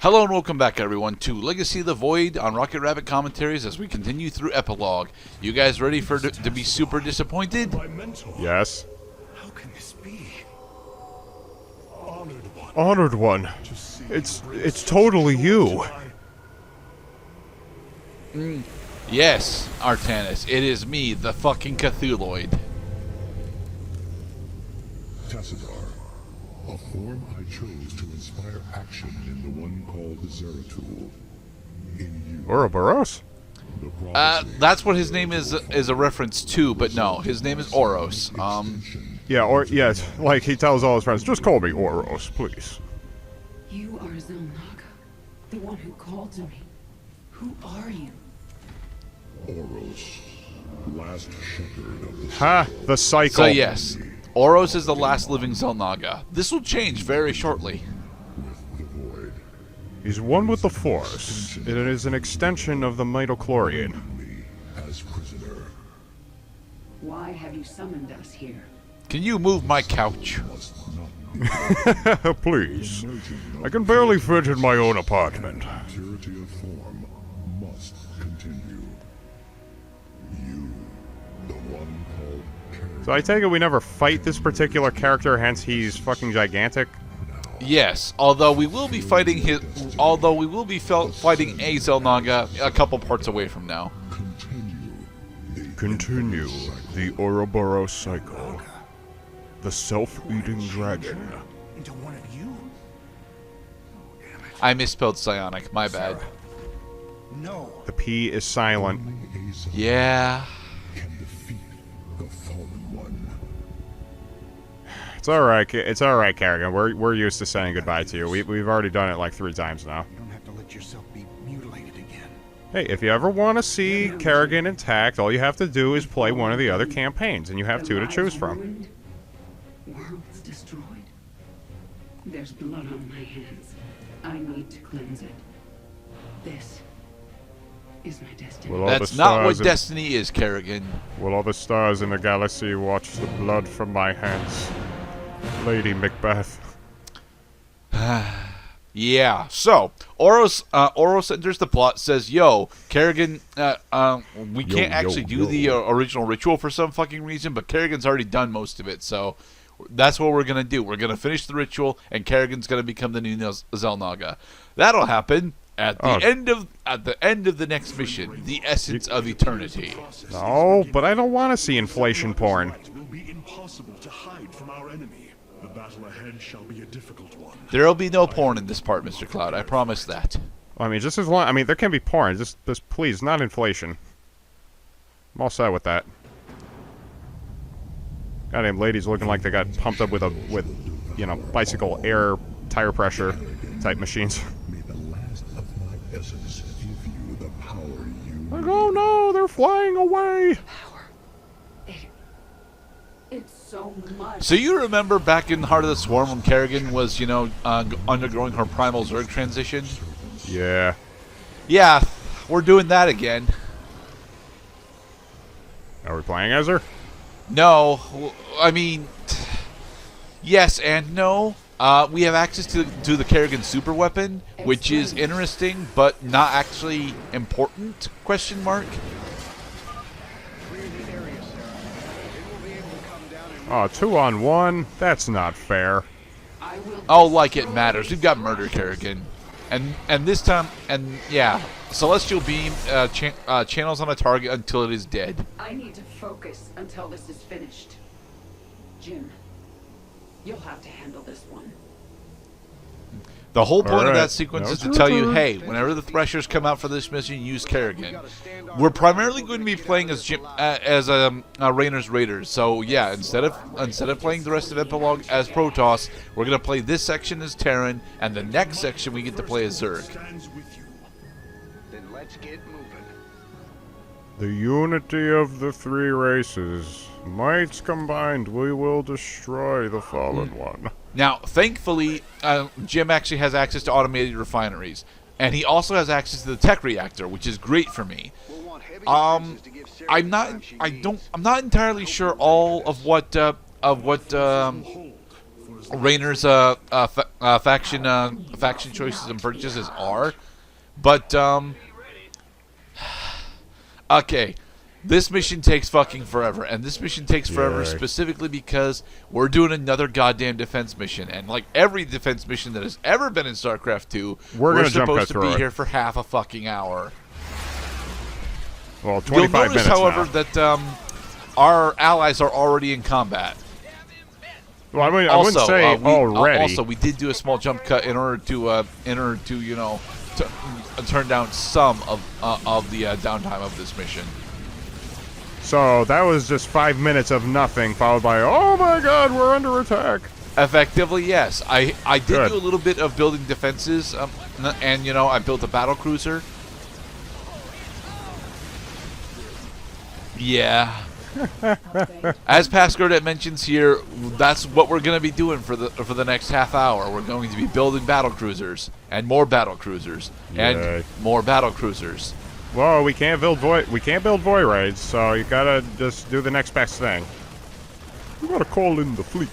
Hello and welcome back, everyone, to Legacy of the Void on Rocket Rabbit Commentaries as we continue through Epilogue. You guys ready for to be super disappointed? Yes. How can this be? Honored one. It's totally you. Yes, Artanis, it is me, the fucking Cthulhuid. Tassadar, a form I chose to inspire action in the one called the Zeratul. In you. Ouroboros? That's what his name is a reference to, but no, his name is Oros. Yeah, or yes, like he tells all his friends, just call me Oros, please. You are Zelnaga, the one who called to me. Who are you? Oros, last shepherd of the Ha! The cycle. So yes, Oros is the last living Zelnaga. This will change very shortly. with the void. He's one with the Force. It is an extension of the Mitochlorian. Me as prisoner. Why have you summoned us here? Can you move my couch? Must not be Please. I can barely fit in my own apartment. purity of form must continue. You, the one called Terran. So I take it we never fight this particular character, hence he's fucking gigantic. Yes, although we will be fighting fighting a Zelnaga a couple parts away from now. Continue the Ouroboros cycle. The self-eating dragon. Into one of you? I misspelled psionic, my bad. No. The P is silent. Only a Zelnaga Yeah. can defeat the fallen one. It's alright, Kerrigan. We're used to saying goodbye to you. We've already done it like 3 times now. You don't have to let yourself be mutilated again. Hey, if you ever want to see Kerrigan intact, all you have to do is play one of the other campaigns, and you have 2 to lives choose from. ruined, worlds destroyed. There's blood on my hands. I need to cleanse it. This is my destiny. Will all the That's not what stars in- destiny is, Kerrigan. Will all the stars in the galaxy watch the blood from my hands? Lady Macbeth. Yeah, so Oros enters the plot, says, "Yo, Kerrigan, we can't actually do the original ritual for some fucking reason, but Kerrigan's already done most of it, so that's what we're gonna do. We're gonna finish the ritual, and Kerrigan's gonna become the new Zelnaga. That'll happen at the end of the next mission, the essence of eternity. No, but I don't want to see inflation porn. It will be impossible to hide from our enemy. The battle ahead shall be a difficult one. There'll be no porn in this part, Mr. Cloud. I promise that." I mean, just as long. I mean, there can be porn. Just please, not inflation. I'm all set with that. Goddamn ladies looking like they got pumped up with bicycle air tire pressure type machines. May the last of my essence give you the power you Like, oh no, they're flying away. Power. It's so much. So you remember back in Heart of the Swarm when Kerrigan was, undergoing her primal Zerg transition? Yeah. Yeah, we're doing that again. Are we playing as her? No, I mean, yes and no. We have access to the Kerrigan super weapon, which is interesting, but not actually important, question mark. Oh, 2-on-1? That's not fair. I will. Oh, like it matters. We've got murder Kerrigan. And this time, yeah, Celestial Beam channels on a target until it is dead. I need to focus until this is finished. Jim, you'll have to handle this one. The whole point of Alright. that sequence No, is to it's tell your you, turn. hey, whenever the Threshers come out for this mission, use Kerrigan. We're primarily going to be playing as Raynor's Raiders. So yeah, instead of playing the rest of Epilogue as Protoss, we're going to play this section as Terran, and the next section we get to play as Zerg. Stands with you. Then let's get moving. The unity of the 3 races. Mights combined, we will destroy the fallen one. Now, thankfully, Jim actually has access to automated refineries, and he also has access to the tech reactor, which is great for me. I'm not entirely sure all of what Hold for as Raynor's faction choices and purchases are. But okay, this mission takes fucking forever, and this mission takes forever specifically because we're doing another goddamn defense mission, and like every defense mission that has ever been in StarCraft 2, we're supposed to be here for half a fucking hour. Well, 25 You'll notice, minutes however, now. that our allies are already in combat. Well, I mean, I wouldn't say already. Also, we did do a small jump cut in order to you know, turn down some of the downtime of this mission. So that was just 5 minutes of nothing, followed by, oh my god, we're under attack. Effectively, yes. I did Good. do a little bit of building defenses, and you know, I built a battle cruiser. Yeah. As Pascard mentions here, that's what we're going to be doing for the next half hour. We're going to be building battle cruisers and more battle cruisers and more battle cruisers. Well, we can't build void raids, so you gotta just do the next best thing. We gotta call in the fleet.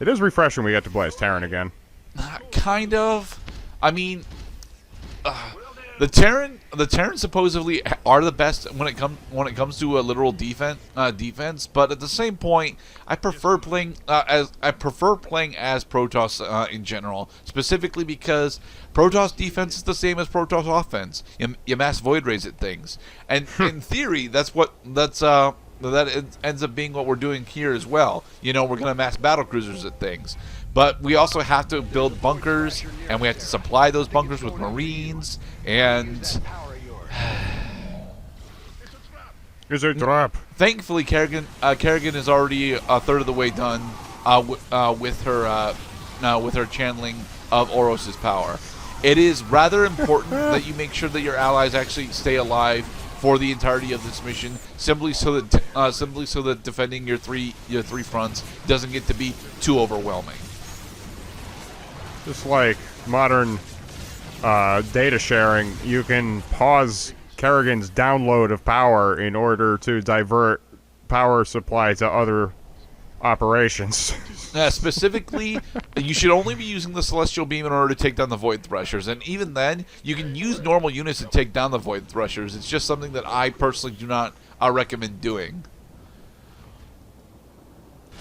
It is refreshing we get to play as Terran again. Kind of. I mean, the Terran supposedly are the best when it comes to a literal defense. But at the same point, I prefer playing as Protoss in general, specifically because Protoss defense is the same as Protoss offense. You mass void rays at things, and in theory, that ends up being what we're doing here as well. You know, we're gonna mass battle cruisers at things. But we also have to build bunkers, and we have to supply those bunkers with Marines, and Is it drop? thankfully Kerrigan is already a third of the way done with her channeling of Oros's power. It is rather important that you make sure that your allies actually stay alive for the entirety of this mission, simply so that defending your three fronts doesn't get to be too overwhelming. Just like modern data sharing, you can pause Kerrigan's download of power in order to divert power supply to other operations. Specifically, you should only be using the Celestial Beam in order to take down the Void Threshers, and even then, you can use normal units to take down the Void Threshers. It's just something that I personally do not recommend doing.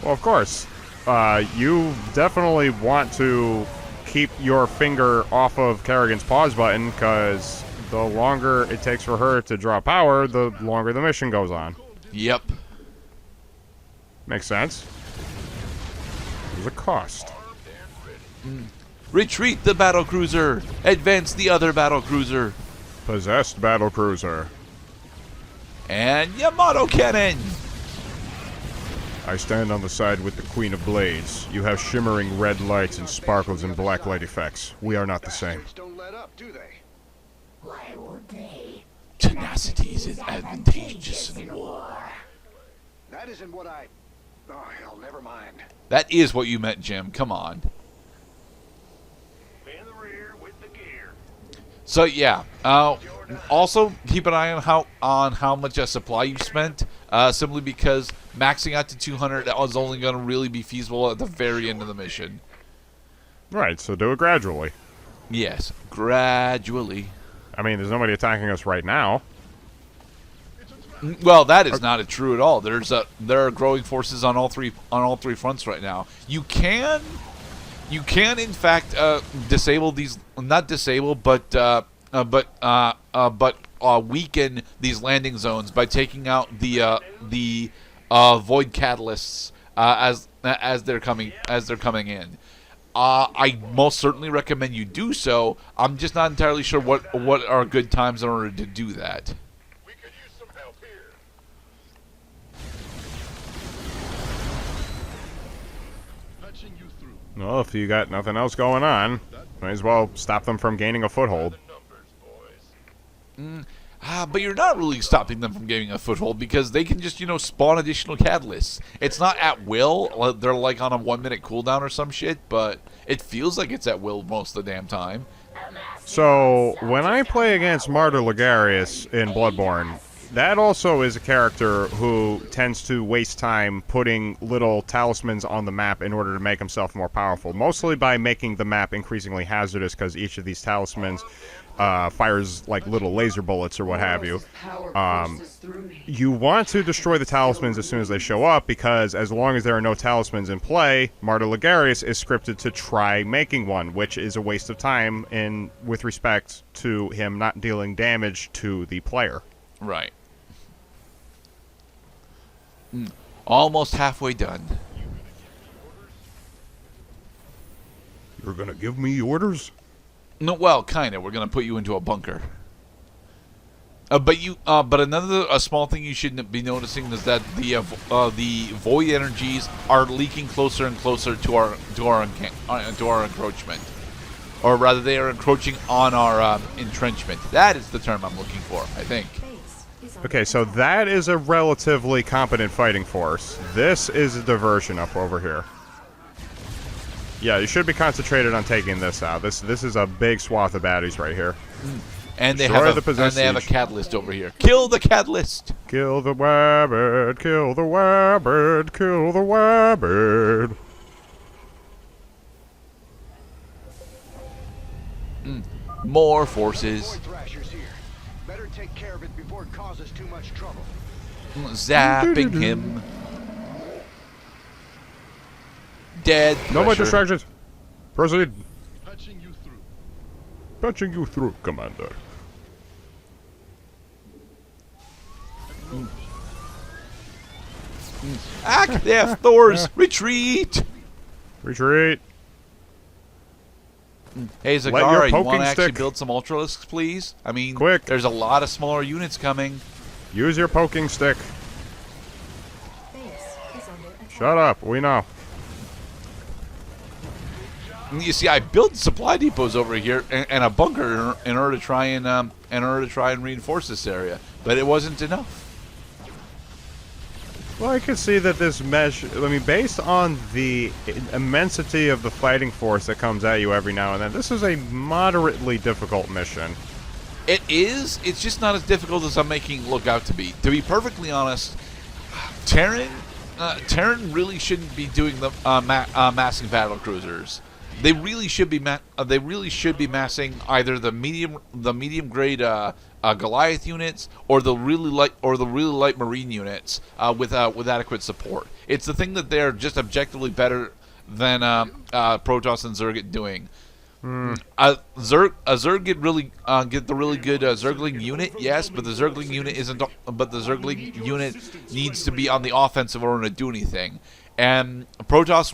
Well, of course. You definitely want to keep your finger off of Kerrigan's pause button, because the longer it takes for her to draw power, the longer the mission goes on. Yep. Makes sense. There's a cost. Retreat the battle cruiser. Advance the other battle cruiser. Possessed battlecruiser. And Yamato cannon. I stand on the side with the Queen of Blades. You have shimmering red lights and sparkles and black light effects. We are not the same. Don't let up, do they? Why would they? Tenacity is advantageous in war. That isn't what I... Oh, hell, never mind. That is what you meant, Jim. Come on. In the rear with the gear. So yeah. Also, keep an eye on how much supply you spent. Simply because maxing out to 200 is only going to really be feasible at the very end of the mission. Right, so do it gradually. Yes, gradually. I mean, there's nobody attacking us right now. Well, that is not true at all. There are growing forces on all three fronts right now. You can in fact disable these, not disable, but weaken these landing zones by taking out the void catalysts as they're coming in. I most certainly recommend you do so. I'm just not entirely sure what are good times in order to do that. We could use some help here. Patching you through. Well, if you got nothing else going on, might as well stop them from gaining a foothold. But you're not really stopping them from gaining a foothold because they can just, spawn additional catalysts. It's not at will. They're like on a 1 minute cooldown or some shit, but it feels like it's at will most of the damn time. So, when I play against Martyr Ligarius in Bloodborne, That also is a character who tends to waste time putting little talismans on the map in order to make himself more powerful, mostly by making the map increasingly hazardous because each of these talismans fires like little laser bullets or what have you. You want to destroy the talismans as soon as they show up because as long as there are no talismans in play, Martyr Ligarius is scripted to try making one, which is a waste of time with respect to him not dealing damage to the player. Right. Almost halfway done. You're gonna give me orders? No, well, kind of. We're gonna put you into a bunker. But another small thing you should be noticing is that the void energies are leaking closer and closer to our encroachment, or rather, they are encroaching on our entrenchment. That is the term I'm looking for, I think. Okay, so that is a relatively competent fighting force. This is a diversion up over here. Yeah, you should be concentrated on taking this out. This is a big swath of baddies right here. And they have a catalyst over here. Kill the catalyst. Kill the wabbit, kill the wabbit, kill the wabbit. More forces. Better take care of it before it causes too much trouble. Zapping him. Dead. No more distractions. Proceed. Patching you through. Patching you through, Commander. Act there, Thors. Retreat. Retreat. Hey, Let your Zagara, you poking want to actually stick- build some Ultralisks, please? I mean, Quick. there's a lot of smaller units coming. Use your poking stick. Shut up. We know. You see, I built supply depots over here and a bunker in order to try and reinforce this area, but it wasn't enough. Well, I could see that this mesh, I mean, based on the immensity of the fighting force that comes at you every now and then, this is a moderately difficult mission. It is. It's just not as difficult as I'm making it look out to be. To be perfectly honest, Terran really shouldn't be doing the massing battle cruisers. They really should be massing either the medium grade Goliath units or the really light Marine units with adequate support. It's the thing that they're just objectively better than Protoss and Zerg at doing. Zerg get the really good Zergling unit, yes, but the Zergling unit isn't. But the Zergling unit needs to be on the offensive in order to do anything. And Protoss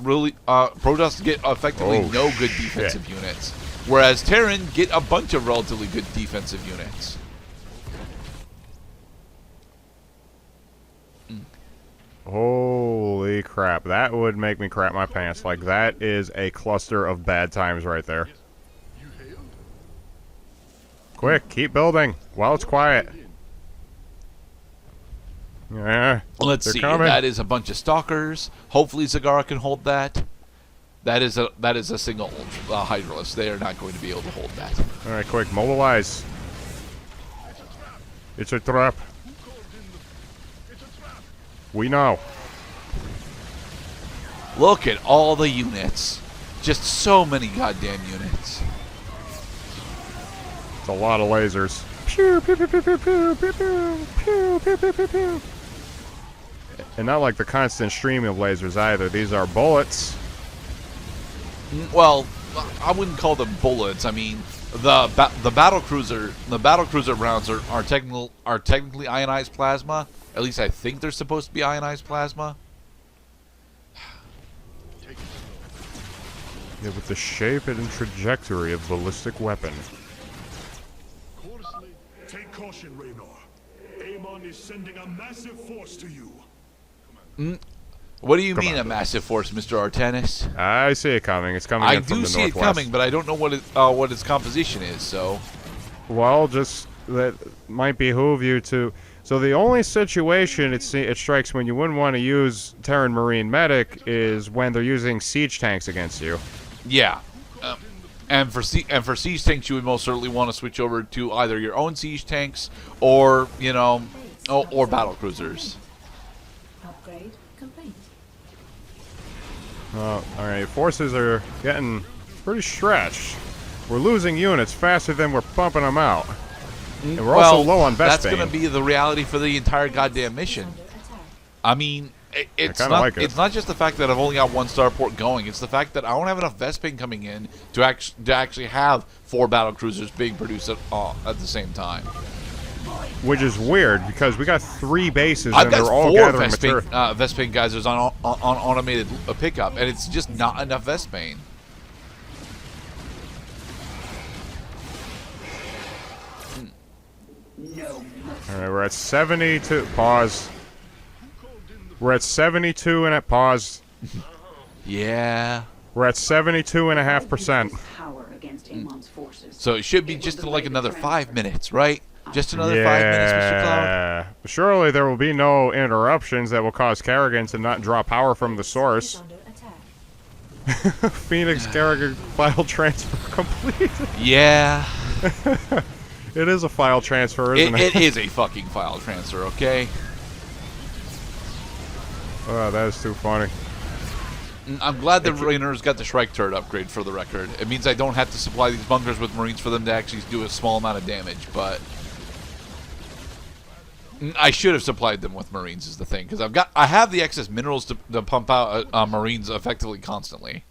get effectively no good defensive units, whereas Terran get a bunch of relatively good defensive units. Holy crap, that would make me crap my pants. Like, that is a cluster of bad times right there. Quick, keep building while it's quiet. Yeah, Let's see. coming. That is a bunch of stalkers. Hopefully Zagara can hold that. That is a single Hydralisk. They are not going to be able to hold that. All right, quick, mobilize. It's a trap. We know. Look at all the units. Just so many goddamn units. It's a lot of lasers. Pew, pew, pew, pew, pew, pew, pew, pew, pew, pew, pew, pew. And not like the constant stream of lasers either. These are bullets. Well, I wouldn't call them bullets. I mean, the battle cruiser rounds are technically ionized plasma. At least I think they're supposed to be ionized plasma. Yeah, with the shape and trajectory of ballistic weapon. Take caution, Raynor. Amon is sending a massive force to you. What do you mean a massive force, Mr. Artanis? I see it coming. It's coming I in from do the see it northwest. coming, but I don't know what its composition is. So, Well, just that might behoove you to. So the only situation it strikes when you wouldn't want to use Terran Marine Medic is when they're using siege tanks against you. yeah. And for siege tanks, you would most certainly want to switch over to either your own siege tanks or Oh, or battle cruisers. Upgrade complete. All right, forces are getting pretty stretched. We're losing units faster than we're pumping them out. And we're also low on that's Vespane. going to be the reality for the entire goddamn mission. I mean, it's kinda not. like it. It's not just the fact that I've only got one starport going. It's the fact that I don't have enough Vespane coming in to actually have 4 battle cruisers being produced at the same time. Which is weird because we got 3 bases I've and got they're all 4 gathering Vespane, material. Vespane geysers on automated pickup, and it's just not enough Vespane. All right, we're at 72. Pause. We're at 72 and at pause. Yeah. We're at 72.5%. Power against Amon's forces. So it should be just like another 5 minutes, right? Just another 5 minutes, Mr. Cloud. Yeah. Surely there will be no interruptions that will cause Kerrigan to not draw power from the source. Under attack. Phoenix Kerrigan file transfer complete. Yeah. It is a file transfer, isn't it? It is a fucking file transfer, okay? Oh, that is too funny. I'm glad the Rainers got the Shrike turret upgrade for the record. It means I don't have to supply these bunkers with Marines for them to actually do a small amount of damage, but I should have supplied them with Marines is the thing, because I have the excess minerals to pump out Marines effectively constantly.